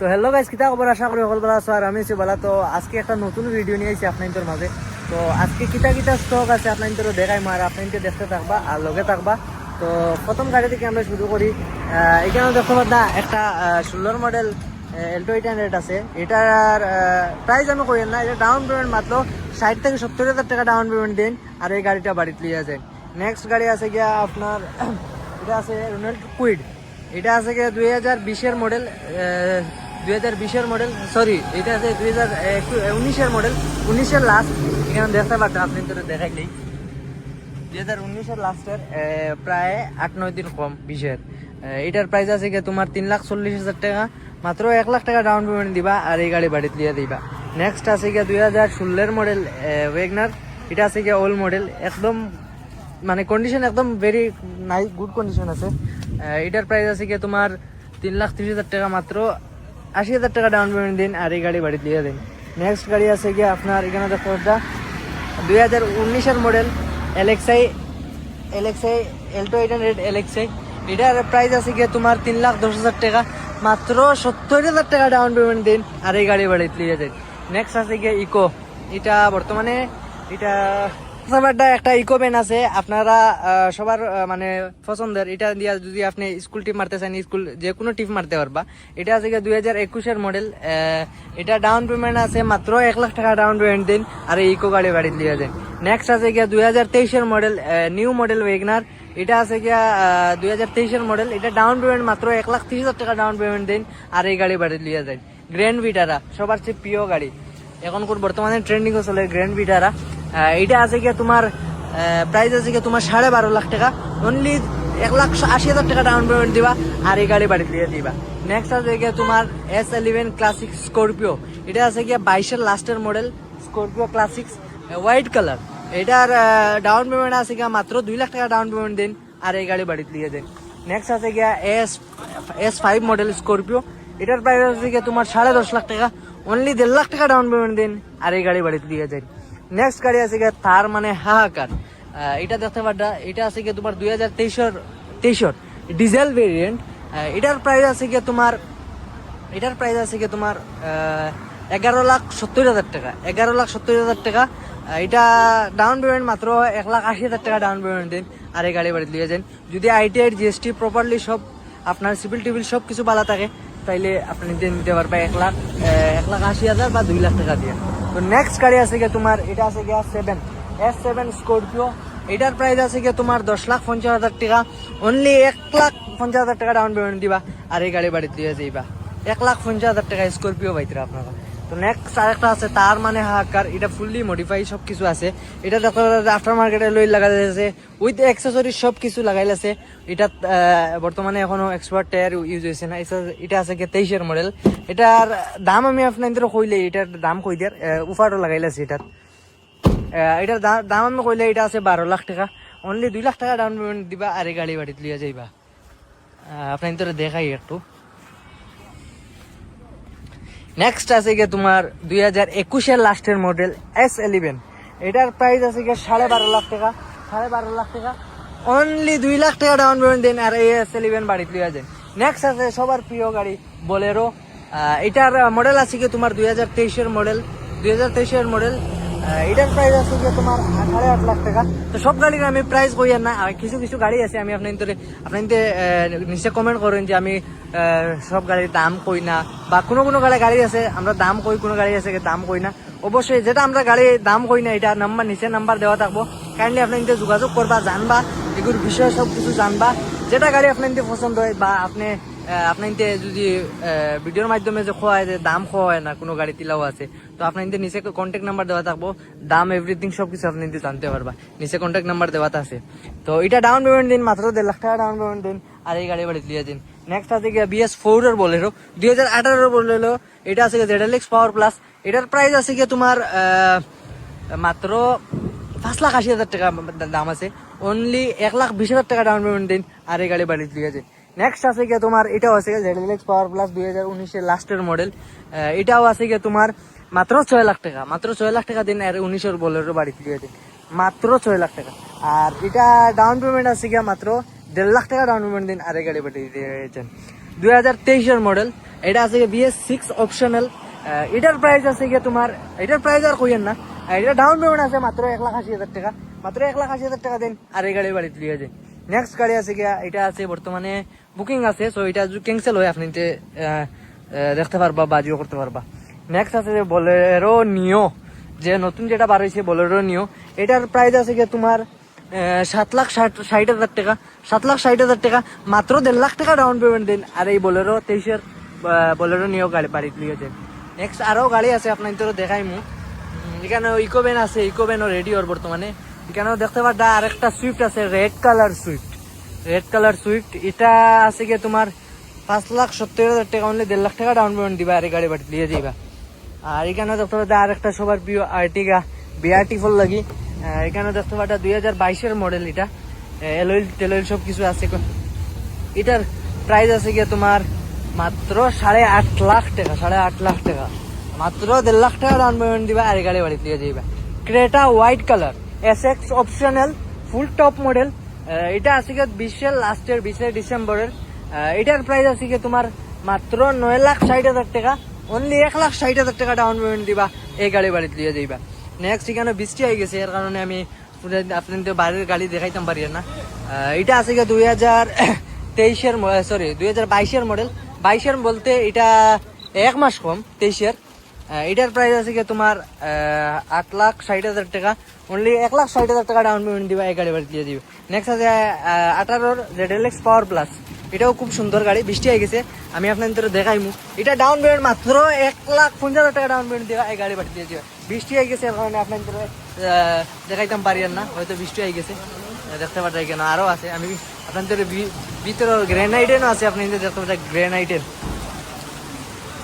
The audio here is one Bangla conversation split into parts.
তো হ্যালো গাইস, কিতা খবর? আশা করি সকল ভালো আছো আর আমি আছি ভালো। তো আজকে একটা নতুন ভিডিও নিয়ে আইছি আপনাদের মাঝে। তো আজকে কিতা কিতা স্টক আছে আপনাদের দেখাই আর আপনাদের দেখতে থাকবা আর লগে থাকবা। তো প্রথম গাড়ি থেকে আমরা শুরু করি। এখানে দেখতে পাচ্ছি একটা 16 মডেল এল্টো 800 আছে। এটার প্রাইস আমি কই না, এটা ডাউন পেমেন্ট মাত্র 60 থেকে 70,000 টাকা ডাউন পেমেন্ট দিন আর এই গাড়িটা বাড়িতে লিয়ে যায়। নেক্সট গাড়ি আছে গিয়া আপনার এটা আছে রোনাল্ড কুইড। এটা আছে গিয়ে 2020-এর মডেল, 2020-এর মডেল, সরি এটা আছে 2019-এর মডেল, 19-এর লাস্ট। এখানে দেখতে পাচ্ছেন আপনি তো দেখাইলেই 2019-এর লাস্টের প্রায় 8-9 দিন কম 20-এর। এটার প্রাইস আছে গিয়ে তোমার 3,40,000 টাকা, মাত্র 1 লাখ টাকা ডাউন পেমেন্ট দিবা আর এই গাড়ি বাড়িতে দিয়ে দিবা। নেক্সট আছে গিয়ে 2016-এর মডেল ওয়েগনার। এটা আছে গিয়ে ওল্ড মডেল, একদম মানে কন্ডিশন একদম ভেরি নাইস, গুড কন্ডিশন আছে। এটার প্রাইস আছে কি তোমার 3,30,000 টাকা, মাত্র 80,000 টাকা ডাউন পেমেন্ট দিন আর এই গাড়ি বাড়িতে দিয়ে দিন। নেক্সট গাড়ি আছে গিয়ে আপনার এখানে দেখো 2019-এর মডেল এলএক্সআই এল্টো 800 এলএক্সআই। এটার প্রাইস আছে গিয়ে তোমার 3,10,000 টাকা, মাত্র 70,000 টাকা ডাউন পেমেন্ট দিন আর এই গাড়ি বাড়িতে দিয়ে দিন। নেক্সট আছে গিয়ে ইকো। এটা বর্তমানে এটা একটা ইকো ভ্যান আছে আপনারা সবার মানে পছন্দের। এটা দিয়া যদি আপনি স্কুল টিপ মারতে চান, স্কুল যে কোনো টিপ মারতে পারবা। এটা আছে 2021-এর মডেল। এটা ডাউন পেমেন্ট আছে মাত্র 1 লাখ টাকা ডাউন পেমেন্ট দিন আর এই ইকো গাড়ি বাড়ি দিয়ে দেন। নেক্সট আছে 2023-এর মডেল নিউ মডেল ওয়েগনার। এটা আছে 2023-এর মডেল। এটা ডাউন পেমেন্ট মাত্র 1,30,000 টাকা ডাউন পেমেন্ট দিন আর এই গাড়ি বাড়ি দিয়ে দেন। গ্র্যান্ড ভিটারা সবার চেয়ে প্রিয় গাড়ি, এখন বর্তমানে ট্রেন্ডিং চলে গ্র্যান্ড ভিটারা। এটা আছে গিয়ে তোমার প্রাইস আছে গিয়ে তোমার 12.5 লাখ টাকা, অনলি 1,80,000 টাকা ডাউন পেমেন্ট দিবা আর এই গাড়ি বাড়ি দিয়ে দিবা। নেক্সট আছে গিয়ে তোমার S11 ক্লাসিক স্করপিও। এটা আছে গিয়ে 22-এর লাস্টের model Scorpio classics, white colour. এটার ডাউন পেমেন্ট আছে গিয়া মাত্র 2 লাখ টাকা ডাউন পেমেন্ট দিন আর এই গাড়ি বাড়ি দিয়ে দেন। নেক্সট আছে গিয়া S5 মডেল স্করপিও। এটার প্রাইস আছে গিয়ে তোমার 10.5 লাখ টাকা, অনলি 1.5 লাখ টাকা ডাউন পেমেন্ট দিন আর এই গাড়ি বাড়ি দিয়ে দেন। নেক্সট গাড়ি আছে গিয়ে তার মানে হাহাকার। এটা দেখতে পারটা, এটা আছে গিয়ে তোমার 2023 ডিজেল ভেরিয়েন্ট। এটার প্রাইস আছে গিয়ে তোমার 11,70,000 টাকা, 11,70,000 টাকা। এটা ডাউন পেমেন্ট মাত্র 1,80,000 টাকা ডাউন পেমেন্ট দিন আর এই গাড়ি বাড়ি দিয়ে যান। যদি ITI GST প্রপারলি সব আপনার সিভিল টিভিল সব কিছু ভালো থাকে তাইলে আপনি নিতে পারবেন 1,80,000 বা 2 লাখ টাকা দিয়ে। তো নেক্সট গাড়ি আছে গিয়ে তোমার এটা আছে গিয়া S7 স্করপিও। এটার প্রাইস আছে গিয়ে তোমার 10,50,000 টাকা, অনলি 1,50,000 টাকা ডাউন পেমেন্ট দিবা আর এই গাড়ি বাড়ি দিয়ে যাইবা। 1,50,000 টাকা স্করপিও পাইতে আপনারা। তো নেক্সট আরেকটা আছে তার মানে হাহাকার। এটা ফুললি মডিফাই সব কিছু আছে। এটা দেখো আফটার মার্কেটে লই লাগা যাচ্ছে, উইথ অ্যাক্সেসরি সব কিছু লাগাইলাছে। এটা বর্তমানে এখনো এক্সপার্ট টায়ার ইউজ হয়েছে না। এটা আছে কি 23-এর মডেল। এটার দাম আমি আপনাদের কইলে এটার দাম কই দিয়ার উফারও লাগাইলাছে। এটার দাম আমি কইলে এটা আছে 12 লাখ টাকা, অনলি 2 লাখ টাকা ডাউন পেমেন্ট দিবা আর এই গাড়ি বাড়িতে লিয়ে যাইবা। আপনাদের দেখাই একটু। নেক্সট আছে গিয়ে তোমার 2021-এর লাস্টের মডেল S11। এটার প্রাইস আছে গিয়ে 12.5 লাখ টাকা, 12.5 লাখ টাকা, অনলি 2 লাখ টাকা ডাউন পেমেন্ট দেন আর এই S11 বাড়িতে লিয়ে যান। নেক্সট আছে সবার প্রিয় গাড়ি বোলেরো। এটার মডেল আছে গিয়ে তোমার 2023-এর মডেল। এটার প্রাইস আছে গিয়ে তোমার 8.5 লাখ টাকা। তো সব গাড়ির আমি প্রাইস কই না, কিছু কিছু গাড়ি আছে আমি আপনাদের নিচে কমেন্ট করেন যে আমি সব গাড়ির দাম কই না, বা কোনো গাড়ি আছে আমরা দাম কই, কোনো গাড়ি আছে দাম কই না। অবশ্যই যেটা আমরা গাড়ির দাম কই না এটা নিচে নাম্বার দেওয়া থাকবো, কাইন্ডলি আপনাদের যোগাযোগ করবা, জানবা এগুলোর বিষয়ে সব কিছু জানবা। যেটা গাড়ি আপনাদের পছন্দ হয় বা আপনাদের যদি ভিডিওর মাধ্যমে যে খোয়া হয় যে দাম খোয়া হয় না, কোনো গাড়ি তিলাও আছে, তো আপনাদের নিচে কন্ট্যাক্ট নাম্বার দেওয়া থাকবো, দাম এভরিথিং সবকিছু আপনাদের জানতে পারবা, নিচে কন্ট্যাক্ট নাম্বার দেওয়া আছে। তো এটা ডাউন পেমেন্ট দিন মাত্র 1.5 লাখ টাকা ডাউন পেমেন্ট দিন আর এই গাড়ি বাড়ি দিয়ে দিন। নেক্সট আছে গিয়ে BS4-এর বোলেরো, 2018-এর বোলেরো। এটা আছে ZLX পাওয়ার প্লাস। এটার প্রাইস আছে গিয়ে তোমার মাত্র 5,80,000 টাকা দাম আছে, অনলি 1,20,000 টাকা ডাউন পেমেন্ট দিন আর এই গাড়ি বাড়ি দিয়ে যান। নেক্সট আছে গিয়ে তোমার এটাও আছে ZLX পাওয়ার প্লাস 2019-এর লাস্টের মডেল। এটাও আছে গিয়ে তোমার মাত্র 6 লাখ টাকা, মাত্র 6 লাখ টাকা দিন আর 19-এর বোলেরো বাড়ি দিয়ে দিন, মাত্র 6 লাখ টাকা। আর এটা ডাউন পেমেন্ট আছে গিয়ে মাত্র 1.5 লাখ টাকা ডাউন পেমেন্ট দিন আর এই গাড়ি বাড়ি দিয়েছেন। 2023-এর মডেল। এটা আছে BS6 অপশনাল। এটার প্রাইস আছে গিয়ে তোমার, এটার প্রাইস আর কইয়েন না, এটা ডাউন পেমেন্ট আছে মাত্র 1,80,000 টাকা, মাত্র 1,80,000 টাকা দেন আর এই গাড়ি বাড়িতে লিয়ে যায়। নেক্সট গাড়ি আছে গিয়া, এটা আছে বর্তমানে বুকিং আছে, সো এটা যদি ক্যান্সেল হয় আপনি দেখতে পারবা বা জিও করতে পারবা। নেক্সট আছে বোলেরো নিও, যে নতুন যেটা বার হয়েছে বোলেরো নিও। এটার প্রাইস আছে গিয়ে তোমার 7,60,000 টাকা, 7,60,000 টাকা, মাত্র 1.5 লাখ টাকা ডাউন পেমেন্ট দিন আর এই বোলেরো 23-এর বোলেরো নিও গাড়ি বাড়িতে লিয়ে যায়। নেক্সট আরো গাড়ি আছে আপনার তো দেখাইমু। এখানে ইকোভ্যান আছে, ইকোভ্যানও রেডি ওর বর্তমানে। এখানেও দেখতে পারবা আরেকটা সুইফট আছে, red colour Swift, red colour Swift. এটা আছে গিয়ে তোমার 5,70,000 টাকা, অনলি 1.5 লাখ টাকা ডাউন পেমেন্ট দিবা আর এই গাড়ি বাড়িতে লিয়ে যাইবা। আর এখানে দেখতে পারবা আরেকটা সবার প্রিয় আর্টিগা BRT4 লাগি। এখানে দেখতে পারবা 2022-এর মডেল, এটা এলওইল টেলওইল সব কিছু আছে। এটার প্রাইস আছে গিয়ে তোমার মাত্র 8.5 লাখ টাকা, 8.5 লাখ টাকা, মাত্র 1.5 লাখ টাকা ডাউন পেমেন্ট দিবা আর গাড়ি বাড়িতে দিয়ে যাইবা। Creta white colour SX optional full top model. এটা আছে গিয়ে 20-এর লাস্টের 20 ডিসেম্বরের। এটার প্রাইস আছে গিয়ে তোমার মাত্র 9,60,000 টাকা, অনলি 1,60,000 টাকা ডাউন পেমেন্ট দিবা এই গাড়ি বাড়িতে দিয়ে যাইবা। নেক্সট এখানে বৃষ্টি হয়ে গেছে, এর কারণে আমি আপনাদের বাড়ির গাড়ি দেখাইতাম পারি না। এটা আছে গিয়ে 2023-এর সরি 2022-এর মডেল। 22-এর বলতে এটা 1 মাস কম 23-এর। এটার প্রাইস আছে গিয়ে তোমার 8,60,000 টাকা, অনলি 1,60,000 টাকা ডাউন পেমেন্ট দিবা এই গাড়ি বাড়ি দিয়ে দিবে। নেক্সট আছে 18-র ZLX পাওয়ার প্লাস। এটাও খুব সুন্দর গাড়ি, বৃষ্টি হয়ে গেছে আমি আপনাদের দেখাইমু। এটা ডাউন পেমেন্ট মাত্র 1,50,000 টাকা ডাউন পেমেন্ট দিবা এই গাড়ি বাড়ি দিয়ে দিবে। বৃষ্টি হয়ে গেছে এর কারণে আপনাদের দেখাইতাম পারি না, হয়তো বৃষ্টি হয়ে গেছে দেখতে পাঠাই কেন। আরো আছে আমি আপনাদের ভিতরে গ্রেনাইডেনও আছে, আপনি দেখতে পাচ্ছেন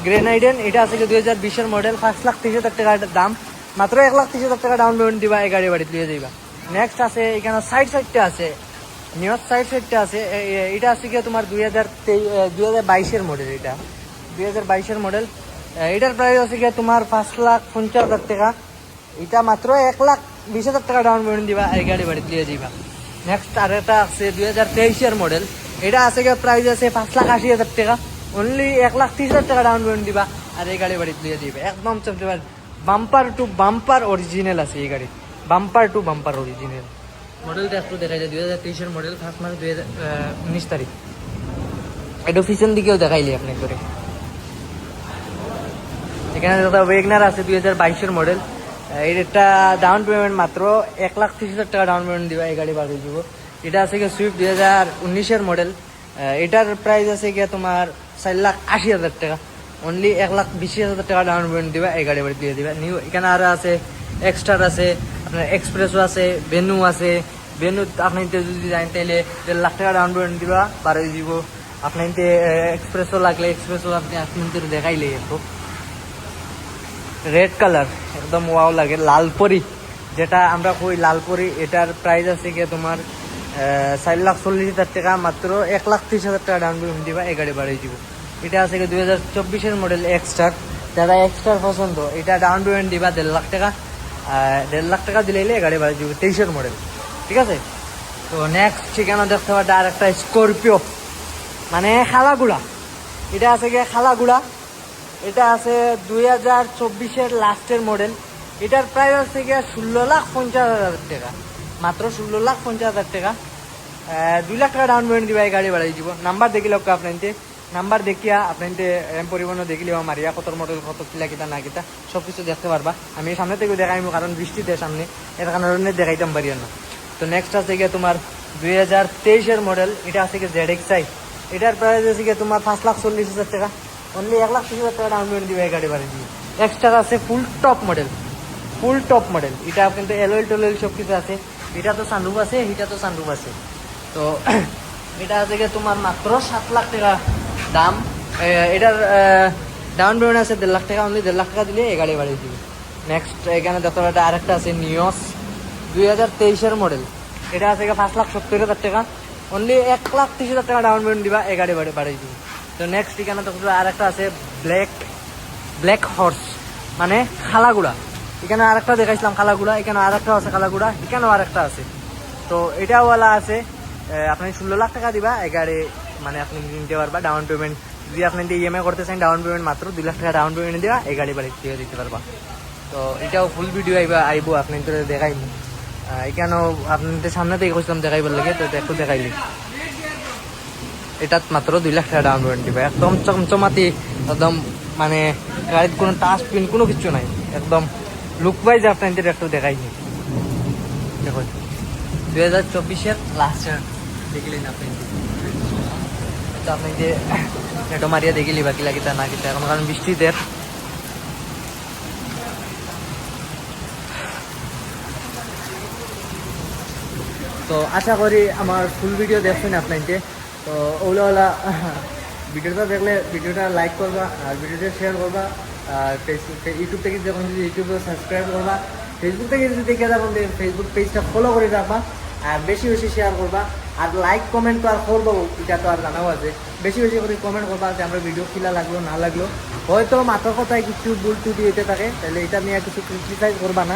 গ্রেনাইডেন। এটা আছে 2020-এর মডেল, 5,30,000 টাকা দাম, মাত্র 1,30,000 টাকা ডাউন পেমেন্ট দিবা এই গাড়ি বাড়িতে লিয়ে যাইবা। নেক্সট আছে এখানে সাইডটা আছে, নিউজ সাইডটা আছে। এটা আছে কি তোমার 2022-এর মডেল, এটা 2022-এর মডেল। এটার প্রাইস আছে কি তোমার 5,50,000 টাকা, এটা মাত্র 1,20,000 টাকা ডাউন পেমেন্ট দিবা এই গাড়ি বাড়িতে লিয়ে যাইবা। নেক্সট আর একটা আছে 2023-এর মডেল। এটা আছে কি প্রাইস আছে 5,80,000 টাকা, অনলি 1,30,000 টাকা ডাউন পেমেন্ট দিবা আর এই গাড়ি বাড়িতে দিয়ে দিবে। একদম বাম্পার টু বাম্পার অরিজিনাল আছে এই গাড়ি, বাম্পার টু বাম্পার অরিজিনাল। মডেলটা একটু দেখা যায় 2023-এর মডেল, 1 মাস 2019 তারিখ। এটা পিছন দিকেও দেখাইলি আপনি করে। এখানে দাদা ওয়েগনার আছে 2022-এর মডেল। এটা ডাউন পেমেন্ট মাত্র 1,30,000 টাকা ডাউন পেমেন্ট দিবা এই গাড়ি বাড়িয়ে দিব। এটা আছে কি সুইফট 2019-এর মডেল। এটার প্রাইস আছে গিয়ে তোমার 4,80,000 টাকা, অনলি 1,20,000 টাকা ডাউন পেমেন্ট দিবা এই গাড়ি বাড়ি দিয়ে দিবা। নিউ এখানে আরো আছে এক্সট্রার আছে, আপনার এক্সপ্রেসও আছে, ভেনু আছে। ভেনু আপনি যদি যান তাহলে 1.5 লাখ টাকা ডাউন পেমেন্ট দিবা বাড়িয়ে দিব। আপনার এক্সপ্রেসও লাগলে এক্সপ্রেসও আপনি দেখাইলে একটু। রেড কালার একদম ওয়াও লাগে, লালপরি যেটা আমরা কই লালপরি। এটার প্রাইস আছে গিয়ে তোমার 4,40,000 টাকা, মাত্র 1,30,000 টাকা ডাউন পেমেন্ট দিবা এই গাড়ি বাড়িয়ে দিব। এটা আছে 2024-এর মডেল এক্সট্রার। যারা এক্সট্রার পছন্দ এটা ডাউন পেমেন্ট দিবা 1.5 লাখ টাকা, 1.5 লাখ টাকা দিলে এই গাড়ি বাড়িয়ে দিব। 23-এর মডেল, ঠিক আছে। তো নেক্সট ঠিকানা দেখতে পাবে আর একটা স্করপিও, মানে খালাগুড়া। এটা আছে গিয়ে খালাগুড়া। এটা আছে 2024-এর লাস্টের মডেল। এটার প্রাইস আছে গিয়ে 16,50,000 টাকা, মাত্র 16,50,000 টাকা। 2 লাখ টাকা ডাউন পেমেন্ট দিবা এই গাড়ি বাড়াই দিব। নাম্বার দেখিলে আপনাদের নাম্বার দেখিয়া আপনাদের পরিবহন দেখিলে মারিয়া কত মডেল কত কিলা কিতা না কিতা সব কিছু দেখতে পারবা। আমি সামনে থেকে দেখাইমু কারণ বৃষ্টিতে সামনে, এর কারণে দেখাইতাম পারি না। তো নেক্সট আছে গিয়ে তোমার 2023-এর মডেল। এটা আছে গিয়ে ZXi। এটার প্রাইস আছে গিয়ে তোমার 5,40,000 টাকা, অনলি 1,30,000 টাকা ডাউন পেমেন্ট দিবা এই গাড়ি বাড়ি দিব। এক্সট্রা আছে full top model, full top model. এটা কিন্তু এলওয়েল টেলওয়েল সব কিছু আছে। এটা তো সানরুফ আছে, এটা তো সানরুফ আছে। তো এটা আছে গিয়ে তোমার মাত্র 7 লাখ টাকা দাম। এটার ডাউন পেমেন্ট আছে 1.5 লাখ টাকা, অনলি 1.5 লাখ টাকা দিলে এই গাড়ি বাড়িয়ে দিবে। নেক্সট এখানে দেখো একটা আরেকটা আছে নিওস 2023-এর মডেল। এটা আছে 5,70,000 টাকা, অনলি 1,30,000 টাকা ডাউন পেমেন্ট দিবা এই গাড়ি বাড়িয়ে দিবে। তো নেক্সট এখানে দেখো আরেকটা আছে ব্ল্যাক হর্স, মানে খালাগুড়া। এখানে আরেকটা দেখাইছিলাম খালাগুড়া, এখানে আরেকটা আছে খালাগুড়া, এখানেও আরেকটা আছে। তো এটাওয়ালা আছে আপনি 16 লাখ টাকা দিবা এই গাড়ি, মানে আপনি নিতে পারবা। ডাউন পেমেন্ট যদি আপনি ইএমআই করতে চান ডাউন পেমেন্ট মাত্র 2 লাখ টাকা ডাউন পেমেন্ট দেওয়া এই গাড়ি বাড়ি দিয়ে দিতে পারবা। তো এটাও ফুল ভিডিও আইবো আপনাদের দেখাইমু। এখানেও আপনাদের সামনে থেকে কইছিলাম দেখাইবার লাগে, তো একটু দেখাইলি। এটাত মাত্র 2 লাখ টাকা ডাউন পেমেন্ট দিবা, একদম চমচমাতি, একদম মানে গাড়ির কোনো টাচ পিন কোনো কিছু নাই, একদম লুক ওয়াইজ আপনাদের একটু দেখাইনি। দেখুন 2024-এর লাস্টের দেখিলেন আপনি, তো আপনি যে নেটো মারিয়া দেখিলি বাকি লাগিতা না কিতা এখন, কারণ বৃষ্টিদের। তো আশা করি আমার ফুল ভিডিও দেখছেন আপনাকে। তো ওলা ওলা ভিডিওটা দেখলে ভিডিওটা লাইক করবা, আর ভিডিওটা শেয়ার করবা, আর ইউটিউব থেকে যখন যদি ইউটিউবে সাবস্ক্রাইব করবা, ফেসবুক থেকে যদি দেখে যাবেন ফেসবুক পেজটা ফলো করে রাখবা, আর বেশি বেশি শেয়ার করবা, আর লাইক কমেন্ট তো আর করবো, এটা তো আর জানাও আছে, বেশি বেশি করে কমেন্ট করবা যে আমরা ভিডিও কিলা লাগলো না লাগলো। হয়তো মাথার কথায় কিছু ভুল ত্রুটি হইতে থাকে, তাহলে এটা নিয়ে কিছু ক্রিটিসাইজ করবা না।